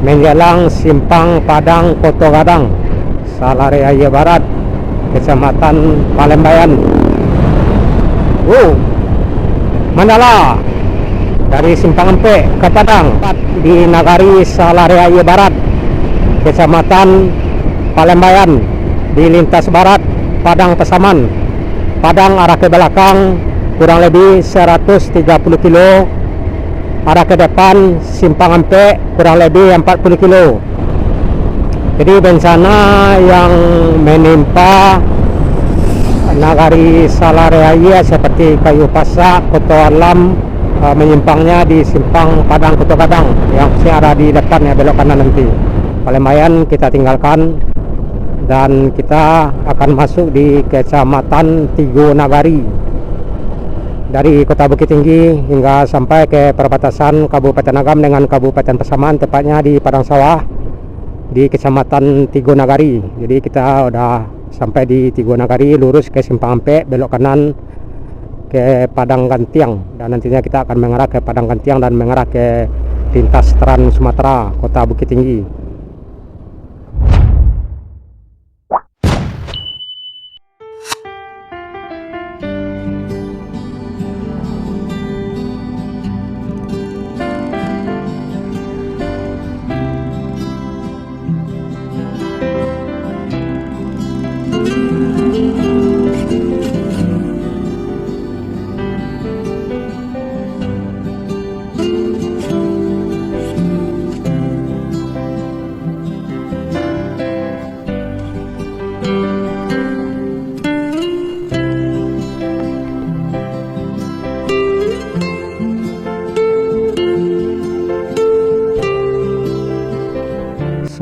menjelang Simpang Padang Koto Gadang, Salareaya Barat, Kecamatan Palembayan. Mandala dari Simpang Empe ke Padang di Nagari Salareaya Barat, Kecamatan Palembayan, di lintas barat Padang Pasaman. Padang arah ke belakang kurang lebih 130 kilo, arah ke depan Simpang Empe kurang lebih 40 kilo. Jadi bencana yang menimpa Nagari Salareaya seperti kayu pasak, Koto Alam, menyimpangnya di Simpang Padang Koto Gadang yang ada di depan ya, belok kanan nanti. Palembayan kita tinggalkan dan kita akan masuk di Kecamatan Tigo Nagari dari Kota Bukit Tinggi hingga sampai ke perbatasan Kabupaten Agam dengan Kabupaten Pasaman, tepatnya di Padang Sawah di Kecamatan Tigo Nagari. Jadi kita udah sampai di Tigo Nagari, lurus ke Simpang Empe, belok kanan ke Padang Gantiang, dan nantinya kita akan mengarah ke Padang Gantiang dan mengarah ke lintas Trans Sumatera Kota Bukit Tinggi.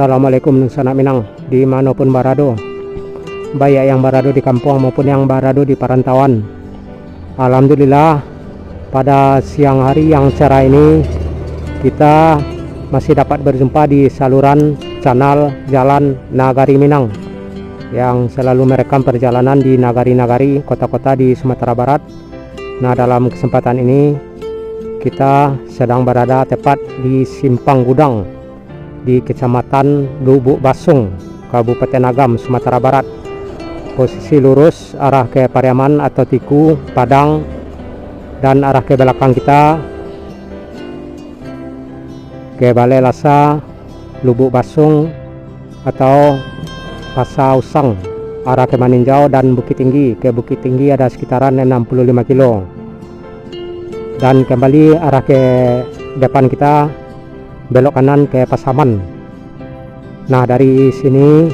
Assalamualaikum Nusa Minang, dimanapun barado, baik yang barado di kampung maupun yang barado di perantauan. Alhamdulillah pada siang hari yang cerah ini kita masih dapat berjumpa di saluran channel Jalan Nagari Minang yang selalu merekam perjalanan di nagari-nagari kota-kota di Sumatera Barat. Nah, dalam kesempatan ini kita sedang berada tepat di Simpang Gudang di Kecamatan Lubuk Basung, Kabupaten Agam, Sumatera Barat. Posisi lurus arah ke Pariaman atau Tiku, Padang, dan arah ke belakang kita ke Balai Lasa, Lubuk Basung atau Pasa Usang, arah ke Maninjau dan Bukit Tinggi. Ke Bukit Tinggi ada sekitaran 65 kilo. Dan kembali arah ke depan kita, belok kanan ke Pasaman. Nah, dari sini,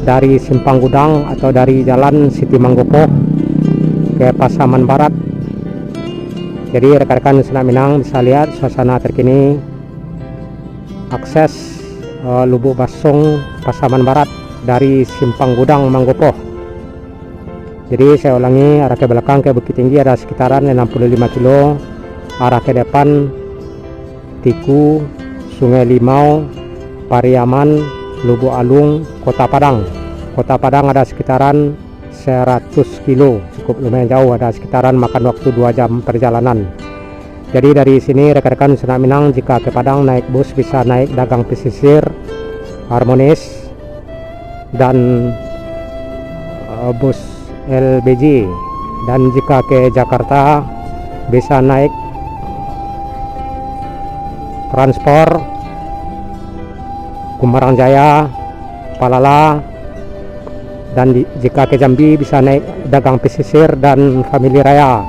dari Simpang Gudang atau dari Jalan Siti Manggopo ke Pasaman Barat. Jadi rekan-rekan Nusa Minang bisa lihat suasana terkini akses Lubuk Basung Pasaman Barat dari Simpang Gudang Manggopo. Jadi saya ulangi, arah ke belakang ke Bukit Tinggi ada sekitaran 65 kilo, arah ke depan Tiku, Sungai Limau, Pariaman, Lubuk Alung, Kota Padang. Kota Padang ada sekitaran 100 kilo, cukup lumayan jauh, ada sekitaran makan waktu 2 jam perjalanan. Jadi dari sini rekan-rekan Nusa Minang jika ke Padang naik bus bisa naik Dagang Pesisir, Harmonis, dan bus LBJ. Dan jika ke Jakarta bisa naik Transport, Kumarang Jaya, Palala, dan jika ke Jambi bisa naik Dagang Pesisir dan Family Raya.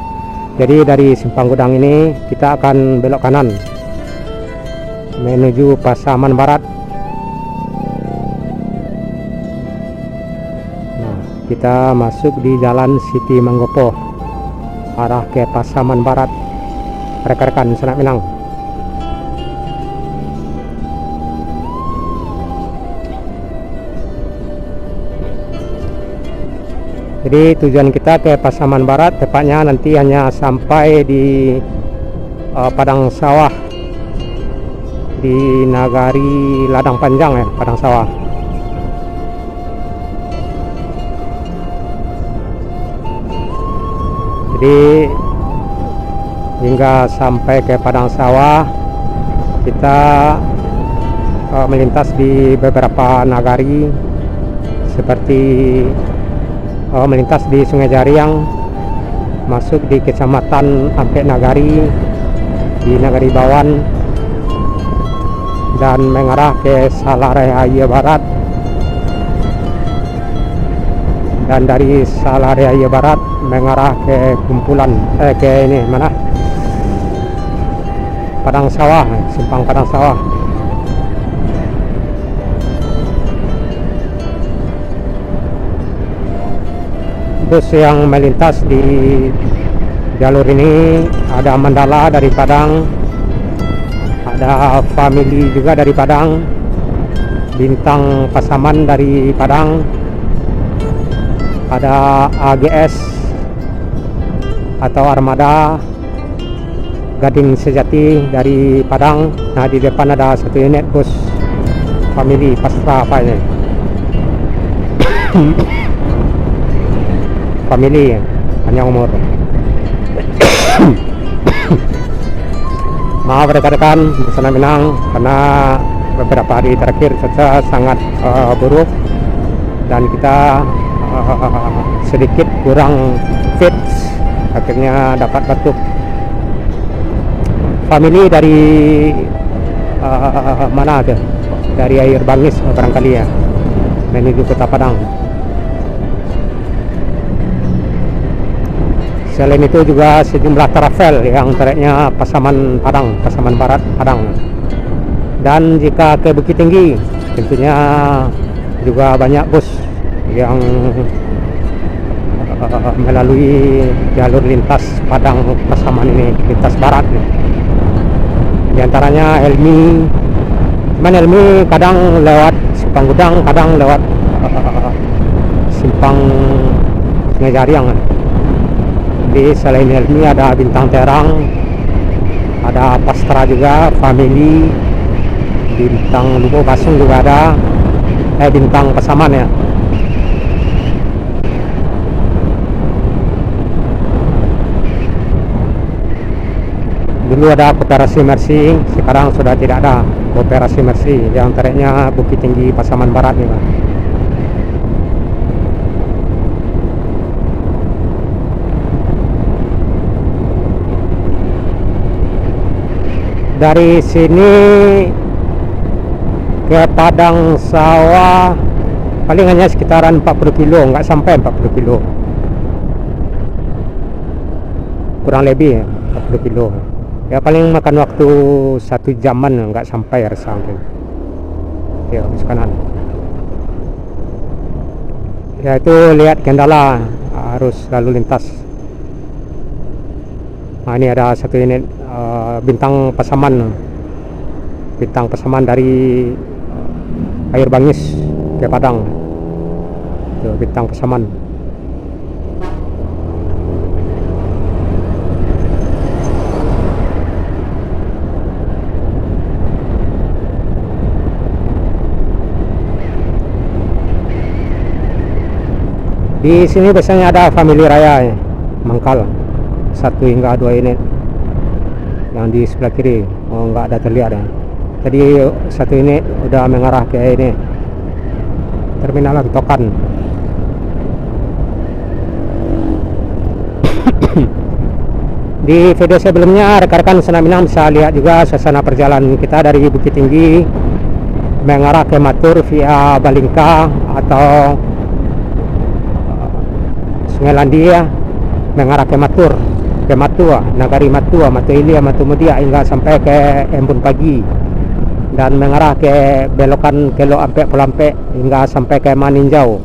Jadi dari Simpang Gudang ini kita akan belok kanan menuju Pasaman Barat. Nah, kita masuk di Jalan Siti Manggopo arah ke Pasaman Barat, rekan-rekan Nusa Minang. Jadi tujuan kita ke Pasaman Barat, tepatnya nanti hanya sampai di Padang Sawah, di Nagari Ladang Panjang ya, Padang Sawah. Jadi hingga sampai ke Padang Sawah kita melintas di beberapa nagari seperti melintas di Sungai Jariang, masuk di Kecamatan Ampek Nagari, di Nagari Bawan, dan mengarah ke Salaraya Barat, dan dari Salaraya Barat mengarah ke kumpulan ke ini mana, Padang Sawah, simpang Padang Sawah. Bus yang melintas di jalur ini ada Mandala dari Padang, ada Family juga dari Padang, Bintang Pasaman dari Padang, ada AGS atau Armada Gading Sejati dari Padang. Nah, di depan ada satu unit bus Family Pastra apa ini Family panjang umur. Maaf rekan-rekan di Sana Minang, karena beberapa hari terakhir cuaca sangat buruk dan kita sedikit kurang fit, akhirnya dapat batuk. Family dari mana ada? Dari Air Bangis barangkali ya, menuju Kota Padang. Selain itu juga sejumlah travel yang tracknya Pasaman Padang, Pasaman Barat Padang. Dan jika ke Bukit Tinggi tentunya juga banyak bus yang melalui jalur lintas Padang Pasaman ini, lintas barat nih. Di antaranya Helmi, cuman Helmi kadang lewat Simpang Gudang, kadang lewat Simpang Sungai Jariang. Di selain Helmi ada Bintang Terang, ada Pastra juga, Family, Bintang Lubuk Basung juga ada, Bintang Pasaman ya. Dulu ada Koperasi Mercy, sekarang sudah tidak ada Koperasi Mercy yang tracknya Bukit Tinggi Pasaman Barat nih Pak. Dari sini ke Padang Sawah paling hanya sekitaran 40 kilo, nggak sampai 40 kilo, kurang lebih 40 kilo ya, paling makan waktu 1 jaman, nggak sampai rasa mungkin ya, kanan ya. Itu lihat kendala arus lalu lintas. Nah, ini ada satu unit Bintang Pasaman, Bintang Pasaman dari Air Bangis ke Padang. Itu Bintang Pasaman. Di sini biasanya ada Family Raya ya, Mangkal 1 hingga 2 unit. Yang di sebelah kiri nggak ada terlihat ya. Tadi 1 unit udah mengarah ke ini Terminal Tokan. Di video sebelumnya rekan-rekan Sana Minang bisa lihat juga suasana perjalanan kita dari Bukit Tinggi mengarah ke Matur via Balingka atau Sungai Landia, mengarah ke Matur, ke Matua, Nagari Matua, Matu Ilia, Matu Mudia hingga sampai ke Embun Pagi, dan mengarah ke belokan ke Lo Ampek Pulampek hingga sampai ke Maninjau.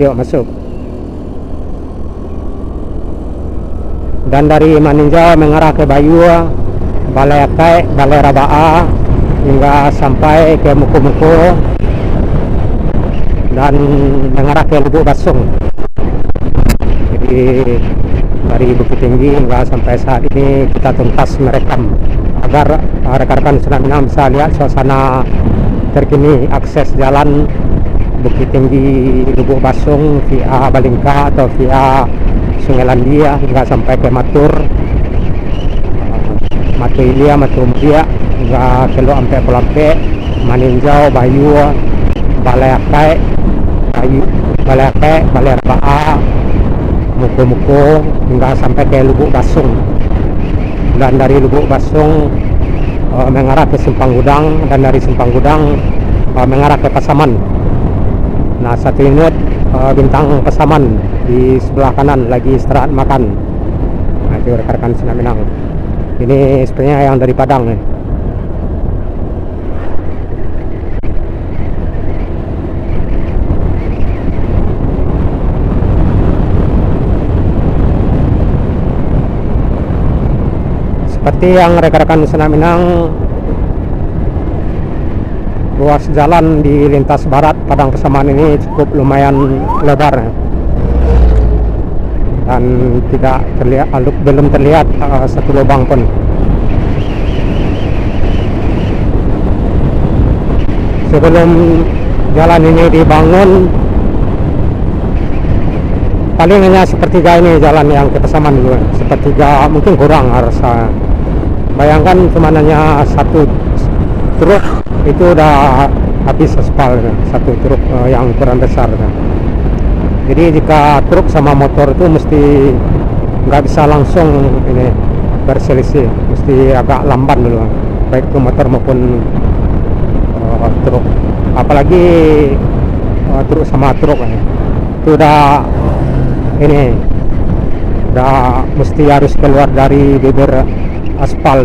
Yuk masuk. Dan dari Maninjau mengarah ke Bayua, Balai Akai, Balai Rabaa hingga sampai ke Muko-Muko dan mengarah ke Lubuk Basung. Jadi dari Bukit Tinggi hingga sampai saat ini kita tuntas merekam agar rekan-rekan Sana Minang bisa lihat suasana terkini akses jalan Bukit Tinggi Lubuk Basung via Balingka atau via Sungai Landia hingga sampai ke Matur, Matu Ilia, Matu Mudia nggak kelo ampe pelampe maninjau bayu balai akai bayu balai akai balai rbaa muko-muko hingga sampai ke Lubuk Basung, dan dari Lubuk Basung mengarah ke Simpang Gudang, dan dari Simpang Gudang mengarah ke Pasaman. Nah, satu unit bintang Pasaman di sebelah kanan lagi istirahat makan. Nah, itu rekan-rekan Senak Minang. Ini sebenarnya yang dari Padang nih. Seperti yang rekan-rekan Senak Minang, ruas jalan di lintas barat Padang Pasaman ini cukup lumayan lebar dan tidak terlihat, belum terlihat satu lubang pun. Sebelum jalan ini dibangun, paling hanya sepertiga ini jalan yang ke Pasaman dulu, sepertiga mungkin kurang harusnya. Bayangkan cuma hanya satu truk itu udah habis aspal, satu truk yang ukuran besar. Jadi jika truk sama motor itu mesti nggak bisa langsung ini berselisih, mesti agak lamban dulu, baik itu motor maupun truk. Apalagi truk sama truk itu udah ini udah mesti harus keluar dari bibir aspal.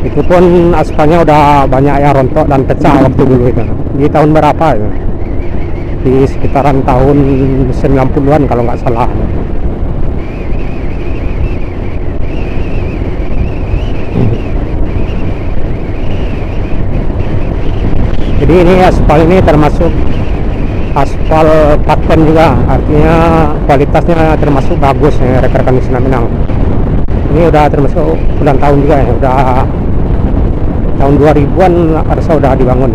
Itu pun aspalnya udah banyak yang rontok dan pecah waktu dulu itu. Di tahun berapa itu? Di sekitaran tahun 90-an kalau nggak salah. Jadi ini aspal ini termasuk aspal paten juga, artinya kualitasnya termasuk bagus ya rekan-rekan Senak Minang. Ini udah termasuk bulan tahun juga ya, udah tahun 2000-an harusnya udah dibangun.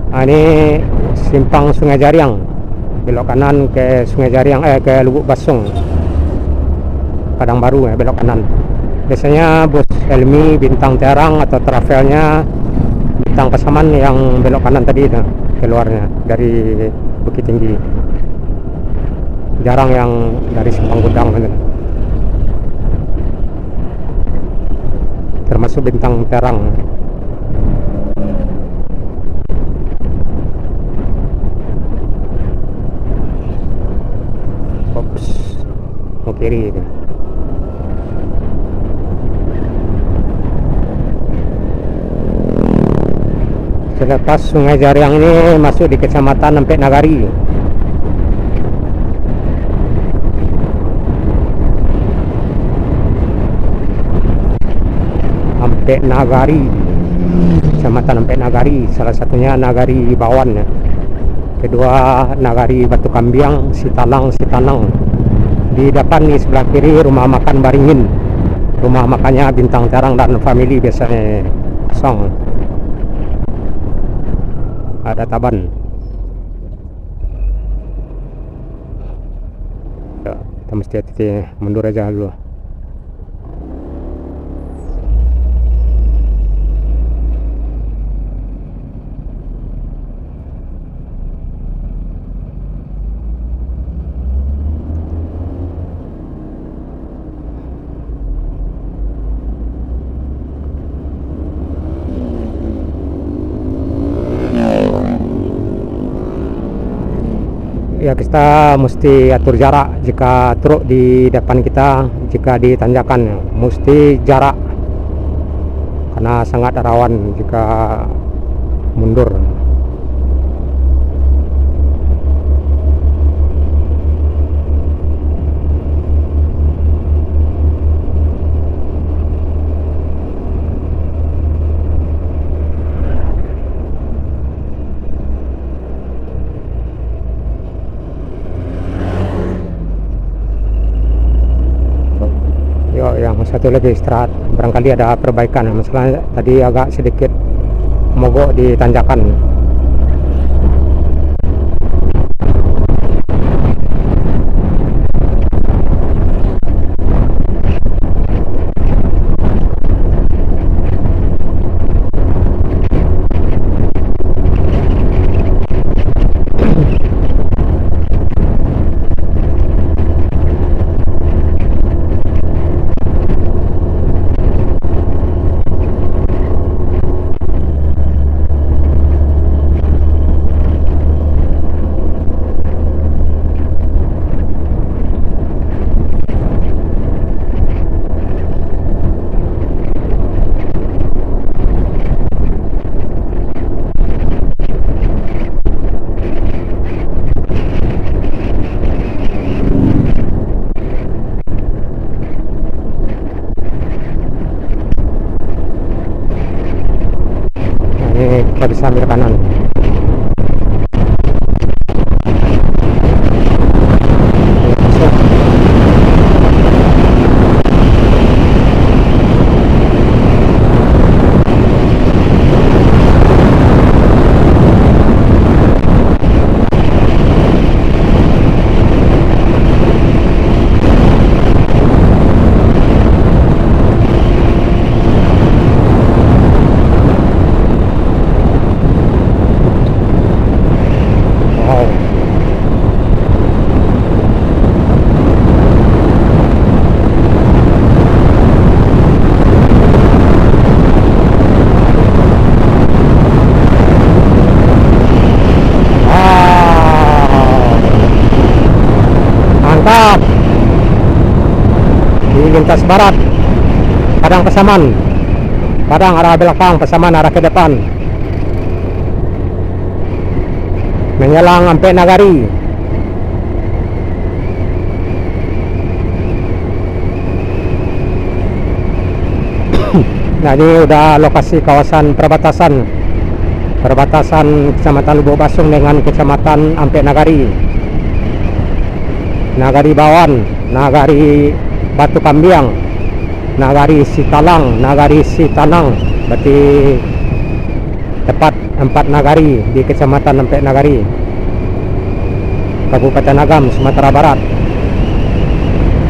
Nah, ini simpang Sungai Jariang, belok kanan ke Sungai Jariang, ke Lubuk Basung, Padang Baru ya, belok kanan. Biasanya bus Helmi, Bintang Terang atau travelnya Bintang Pasaman yang belok kanan tadi itu keluarnya dari Bukit Tinggi. Jarang yang dari Simpang Gudang gitu. Termasuk Bintang Terang. Ops, mau kiri itu. Selepas Sungai Jariang ini masuk di Kecamatan Empek Nagari. Empek Nagari, Kecamatan Empek Nagari, salah satunya Nagari Bawan ya. Kedua Nagari Batu Kambiang, Sitalang, Sitanang. Di depan di sebelah kiri rumah makan Baringin. Rumah makannya Bintang Terang dan family biasanya kosong. Ada Taban. Ya, kita mesti hati-hati mundur aja dulu. Ya, kita mesti atur jarak jika truk di depan kita, jika di tanjakan mesti jarak karena sangat rawan jika mundur. Yang satu lagi istirahat, barangkali ada perbaikan. Masalah tadi agak sedikit mogok di tanjakan. kita bisa ambil kanan. Masuk. Mantap. Di lintas barat Padang Pasaman, Padang arah belakang, Pasaman arah ke depan, menyelang sampai Nagari. Nah, ini udah lokasi kawasan perbatasan Kecamatan Lubuk Basung dengan Kecamatan Ampek Nagari, Nagari Bawan, Nagari Batu Kambiang, Nagari Sitalang, Nagari Sitanang. Berarti tepat 4 nagari di Kecamatan Ampek Nagari, Kabupaten Agam, Sumatera Barat.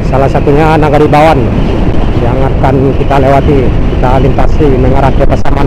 Salah satunya Nagari Bawan yang akan kita lewati, kita lintasi mengarah ke Pasaman.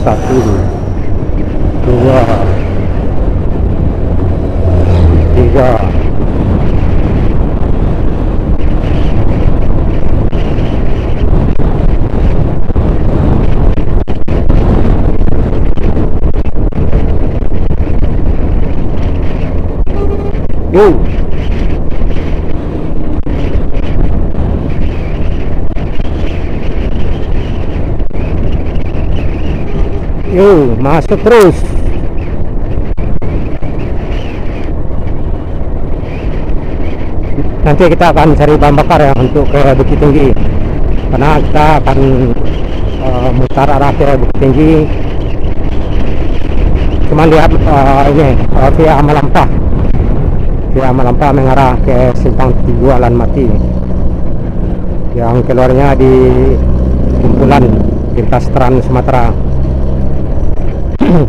Satu, dua, tiga, go. Yuk, masuk terus. Nanti kita akan cari bahan bakar ya untuk ke Bukit Tinggi, karena kita akan mutar arah ke Bukit Tinggi. Cuman lihat ini via Amalampah mengarah ke Simpang 7 Alan Mati, yang keluarnya di kumpulan lintas Trans Sumatera. Yuk,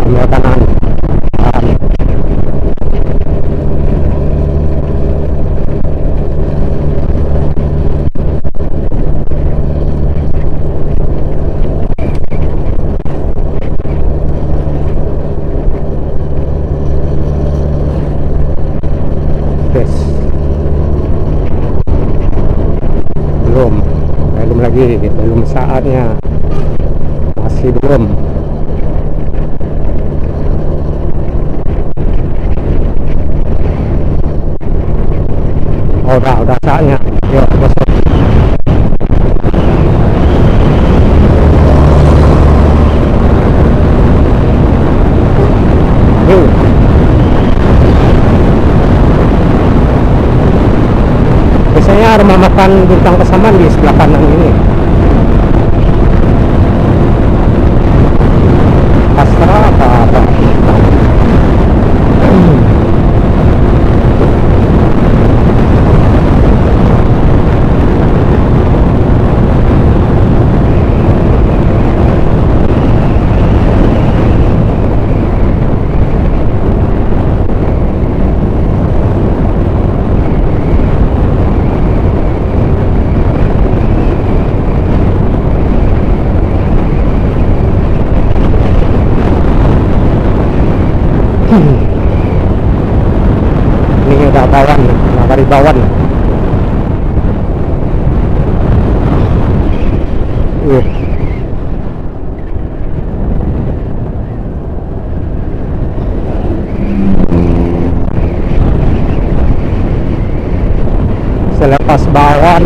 ambil kanan. Belum lagi, belum saatnya, masih belum. Oh, udah saatnya. Yuk, besok. Yuk. Kayaknya rumah makan Bintang Pasaman di sebelah kanan ini. Astra apa? Ini udah bawan, nagari bawan. Selepas bawan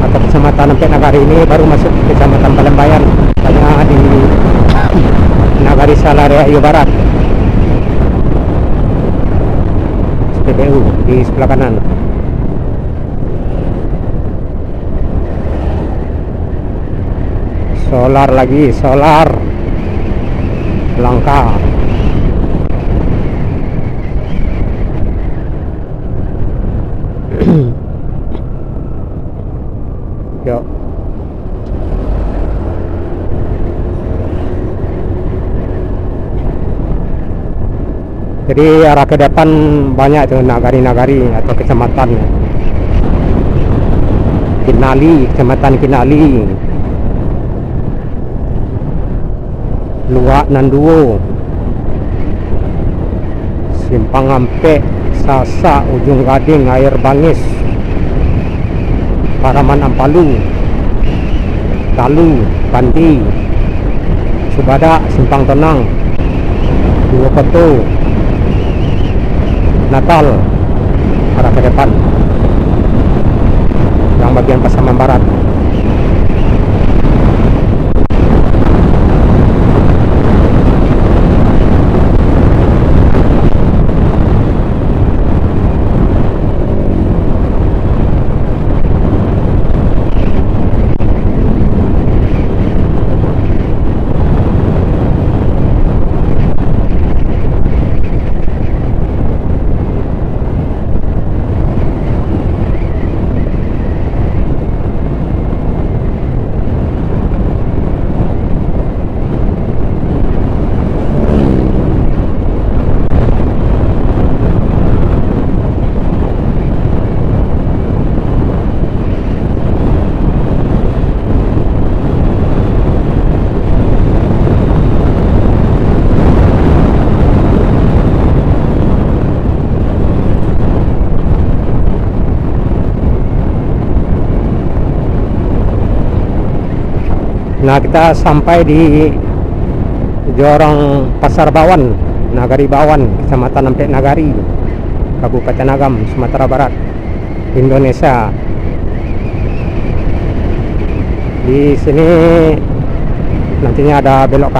atau kecamatan Empek Nagari ini baru masuk kecamatan Palembayan, hanya di Nagari Salaria Barat. SPBU di sebelah kanan. Solar lagi, solar langka. Yuk. Jadi arah ke depan banyak tuh nagari-nagari atau kecamatan. Kinali, kecamatan Kinali, Luak Nanduo, Simpang Ampek, Sasa, Ujung Gading, Air Bangis, Paraman Ampalu, Talu, Pandi, Subada, Simpang Tenang, Dua Peto, Natal, arah ke depan yang bagian Pasaman Barat. Nah, kita sampai di Jorong Pasar Bawan, Nagari Bawan, Kecamatan Empek Nagari, Kabupaten Agam, Sumatera Barat, Indonesia. Di sini nantinya ada belok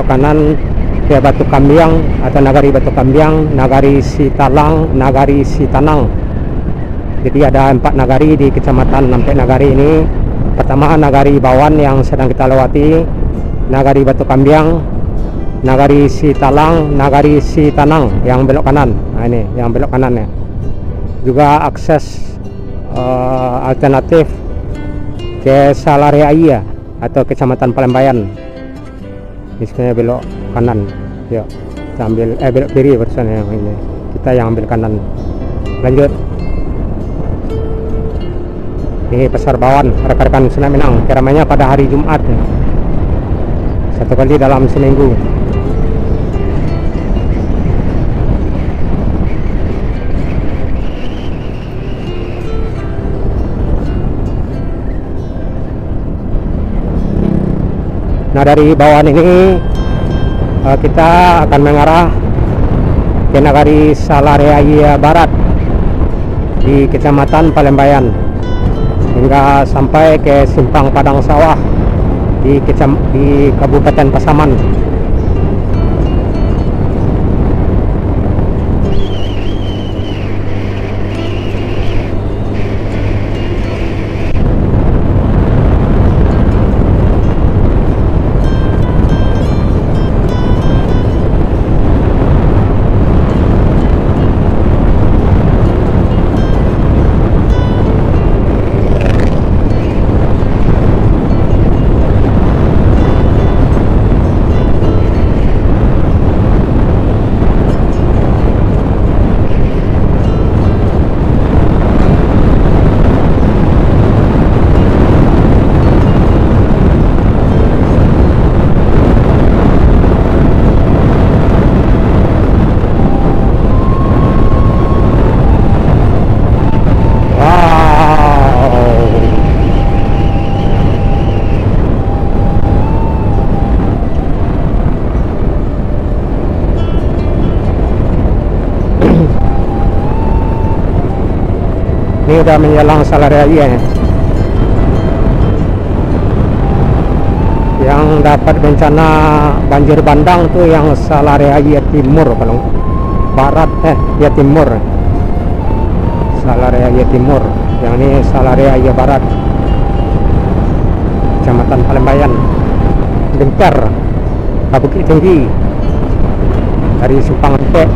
kanan ke Batu Kambiang atau Nagari Batu Kambiang, Nagari Sitalang, Nagari Sitanang. Jadi ada 4 nagari di Kecamatan Empek Nagari ini. Pertama Nagari Bawan yang sedang kita lewati, Nagari Batu Kambiang, Nagari Sitalang, Nagari Sitanang yang belok kanan. Nah, ini yang belok kanan ya. Juga akses alternatif ke Salaria atau Kecamatan Palembayan. Ini sebenarnya belok kanan. Yuk, kita ambil belok kiri barusan yang ini. Kita yang ambil kanan. Lanjut. Ini Pasar Bawan, rekan-rekan Senak Minang, keramaiannya pada hari Jumat, 1 kali dalam seminggu. Nah, dari Bawan ini kita akan mengarah ke Nagari Salaria Barat di Kecamatan Palembayan hingga sampai ke Simpang Padang Sawah di Kabupaten Pasaman. Ini udah menjelang Salariaya ya. Yang dapat bencana banjir bandang tuh yang Salariaya Timur, kalau barat ya timur. Salariaya Timur, yang ini Salariaya Barat, Kecamatan Palembayan, Genter, Bukit Tinggi, dari Simpang Empek.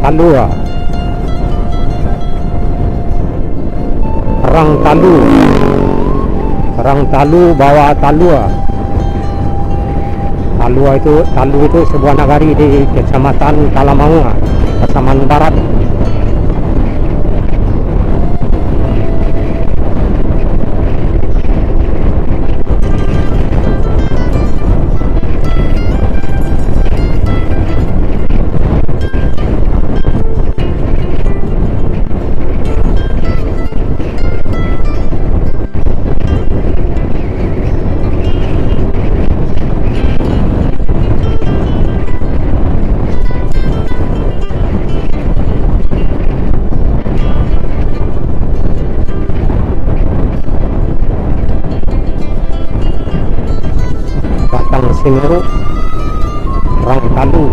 Talua, Perang Talu bawa Talua. Talu itu sebuah nagari di Kecamatan Talamangu, Pasaman Barat. Batang Semeru, Perang Talu.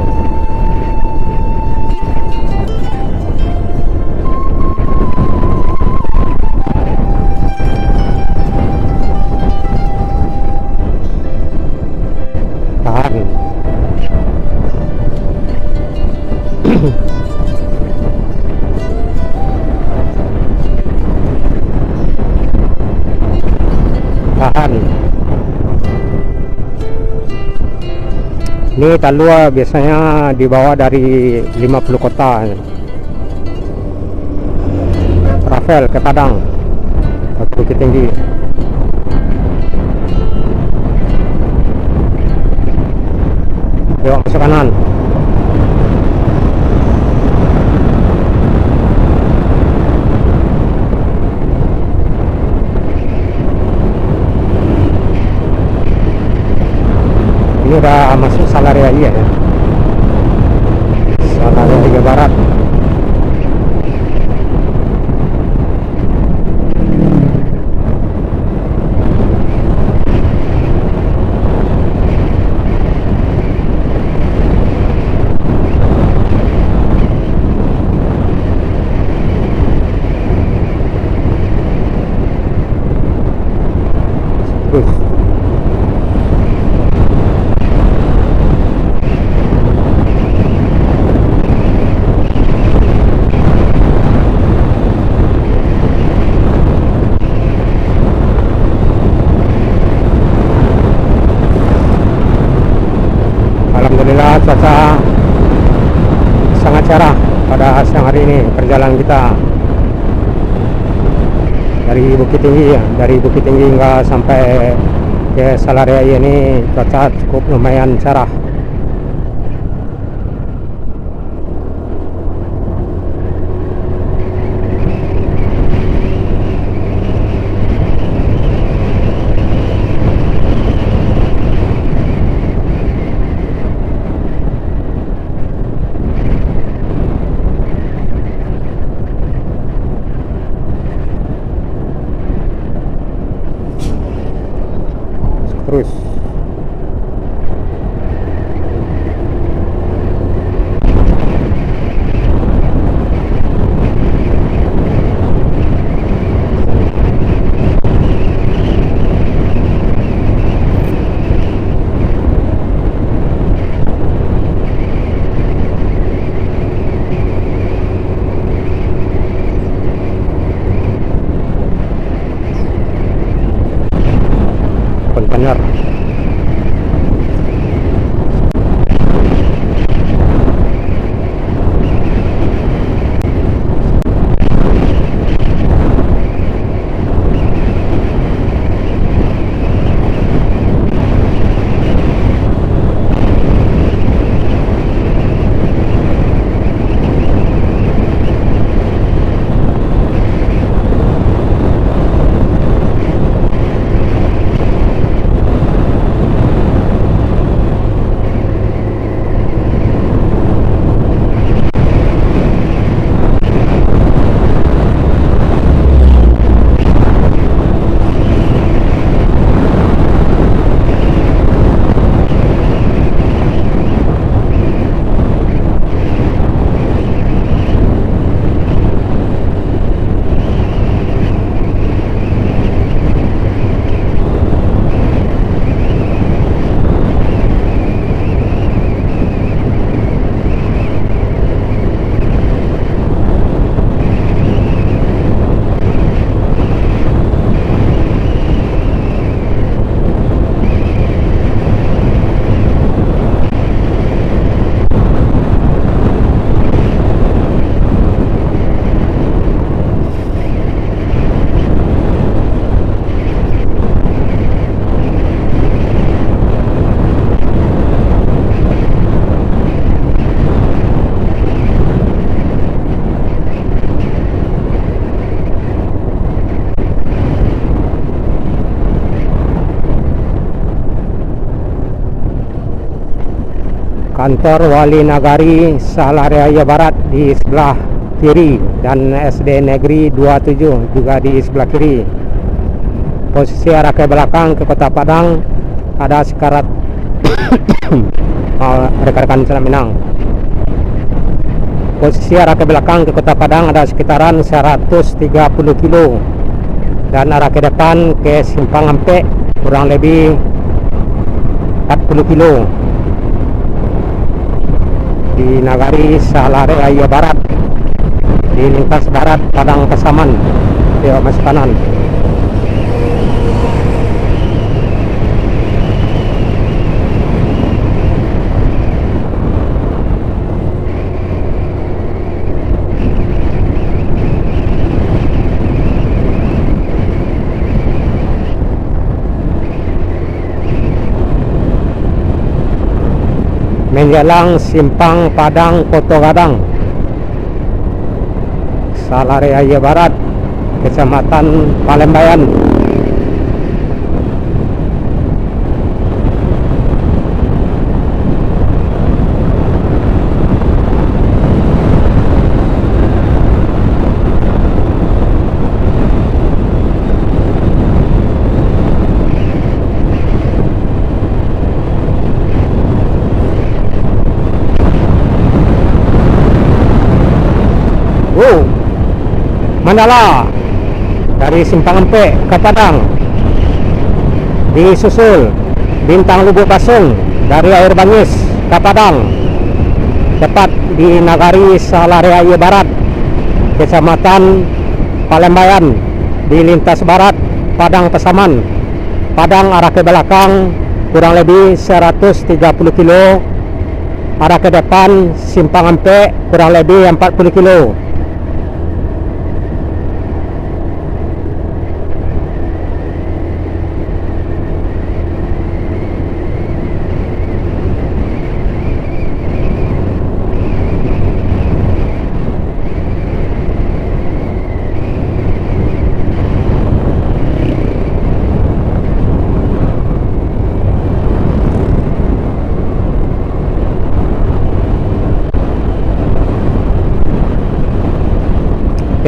Tahan. Tahan. Ini Talua biasanya dibawa dari 50 kota. Travel ke Padang atau Bukit Tinggi. Yuk masuk kanan. Ini udah masuk Salariaya ya. Salariaya Barat. Terus Alhamdulillah cuaca sangat cerah pada siang hari ini. Perjalanan kita dari Bukit Tinggi ya, dari Bukit Tinggi hingga sampai ke Salariaya ini cuaca cukup lumayan cerah. Terus kontainer kantor Wali Nagari Salaria Barat di sebelah kiri dan SD Negeri 27 juga di sebelah kiri. Posisi arah ke belakang ke Kota Padang ada sekarat rekan-rekan Sanak Minang. Posisi arah ke belakang ke Kota Padang ada sekitaran 130 kilo dan arah ke depan ke Simpang Ampek kurang lebih 40 kilo di Nagari Salaria Barat di lintas barat Padang Pasaman. Yuk masuk kanan. Menjelang Simpang Padang Koto Gadang Salaria Barat, Kecamatan Palembayan. Mandala dari Simpang Ampek ke Padang, disusul Bintang Lubuk Basung dari Air Bangis ke Padang, tepat di Nagari Salaria Barat, Kecamatan Palembayan di lintas barat Padang Pasaman. Padang arah ke belakang kurang lebih 130 kilo, arah ke depan Simpang Ampek kurang lebih 40 kilo.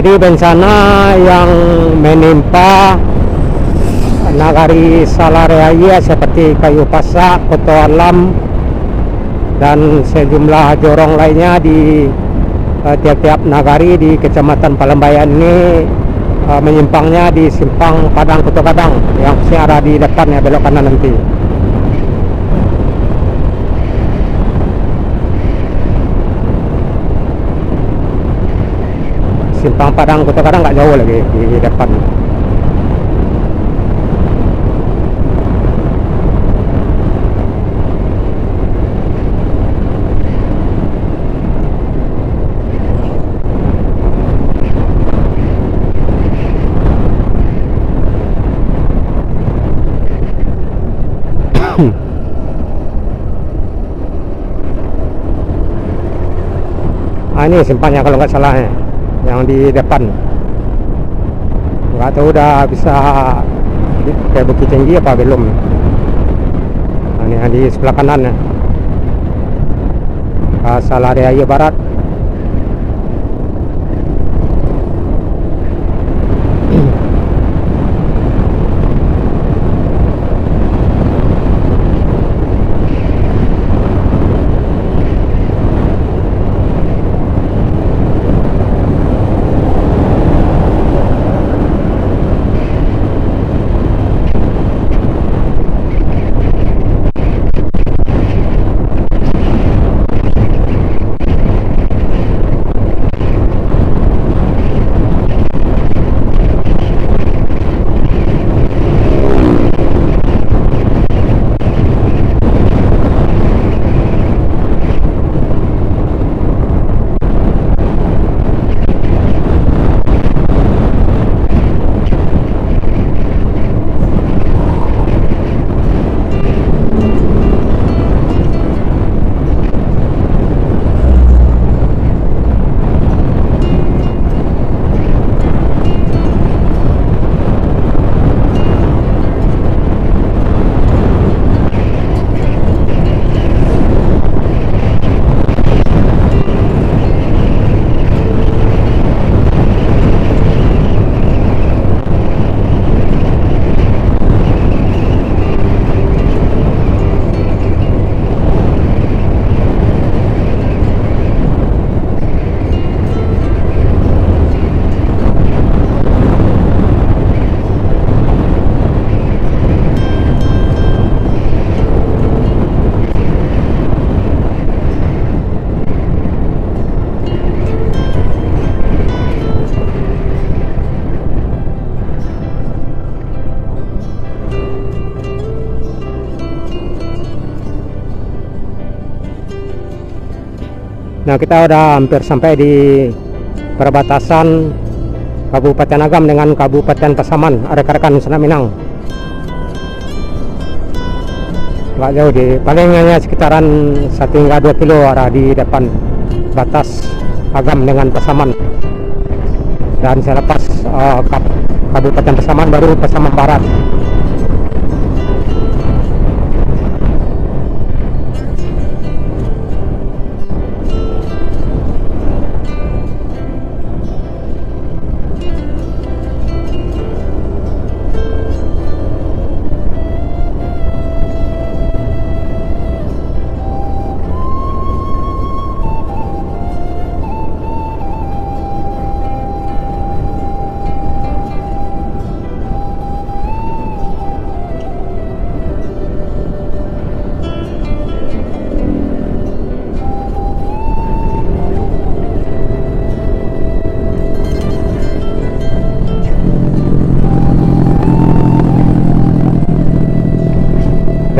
Jadi bencana yang menimpa Nagari Salaria seperti kayu pasak, koto alam, dan sejumlah jorong lainnya di tiap-tiap nagari di Kecamatan Palembayan ini menyimpangnya di Simpang Padang Koto Gadang yang ada di depan ya, belok kanan nanti. Simpang Padang Kota Padang nggak jauh lagi di depan. Ini simpangnya kalau nggak salah ya, yang di depan. Nggak tahu udah bisa kayak Bukit Tinggi apa belum. Nah, ini yang di sebelah kanan ya, Salaria Barat. Nah, kita udah hampir sampai di perbatasan Kabupaten Agam dengan Kabupaten Pasaman, rekan-rekan Sanak Minang. Nggak jauh, paling hanya sekitaran 1 hingga 2 kilo arah di depan batas Agam dengan Pasaman. Dan selepas Kabupaten Pasaman baru Pasaman Barat.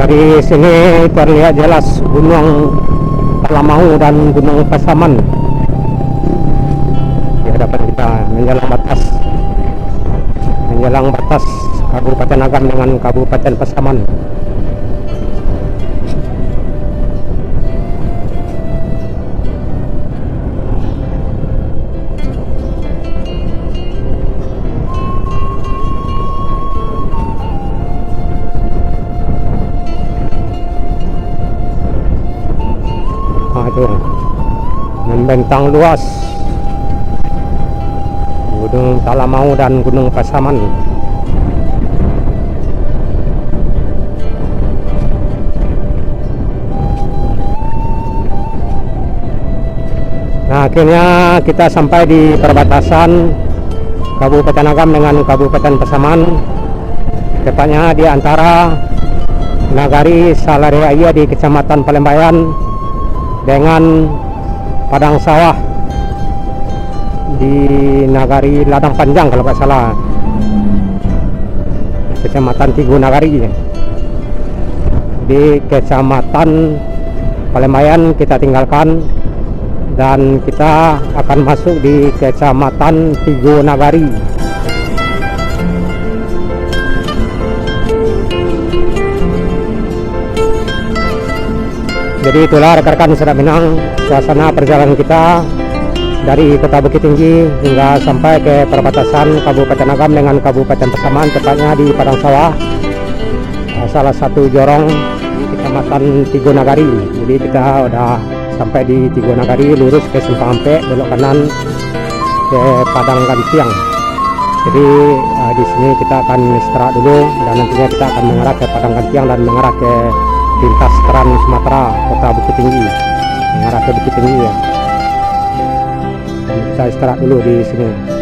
Dari sini terlihat jelas Gunung Talamau dan Gunung Pasaman di hadapan kita, menjelang batas Kabupaten Agam dengan Kabupaten Pasaman. Itu membentang luas Gunung Talamau dan Gunung Pasaman. Nah, akhirnya kita sampai di perbatasan Kabupaten Agam dengan Kabupaten Pasaman, tepatnya di antara Nagari Salareaya di Kecamatan Palembayan dengan padang sawah di Nagari Ladang Panjang kalau nggak salah, Kecamatan Tigo Nagari. Di Kecamatan Palembayan kita tinggalkan dan kita akan masuk di Kecamatan Tigo Nagari. Jadi itulah rekan-rekan Sanak Minang suasana perjalanan kita dari Kota Bukit Tinggi hingga sampai ke perbatasan Kabupaten Agam dengan Kabupaten Pasaman, tepatnya di padang sawah, salah satu jorong di Kecamatan Tigo Nagari. Jadi kita udah sampai di Tigo Nagari, lurus ke Simpang Ampe, belok kanan ke Padang Gantiang. Jadi di sini kita akan istirahat dulu dan nantinya kita akan mengarah ke Padang Gantiang dan mengarah ke lintas Trans Sumatera Kota Bukit Tinggi, mengarah ke Bukit Tinggi ya. Kita istirahat dulu di sini.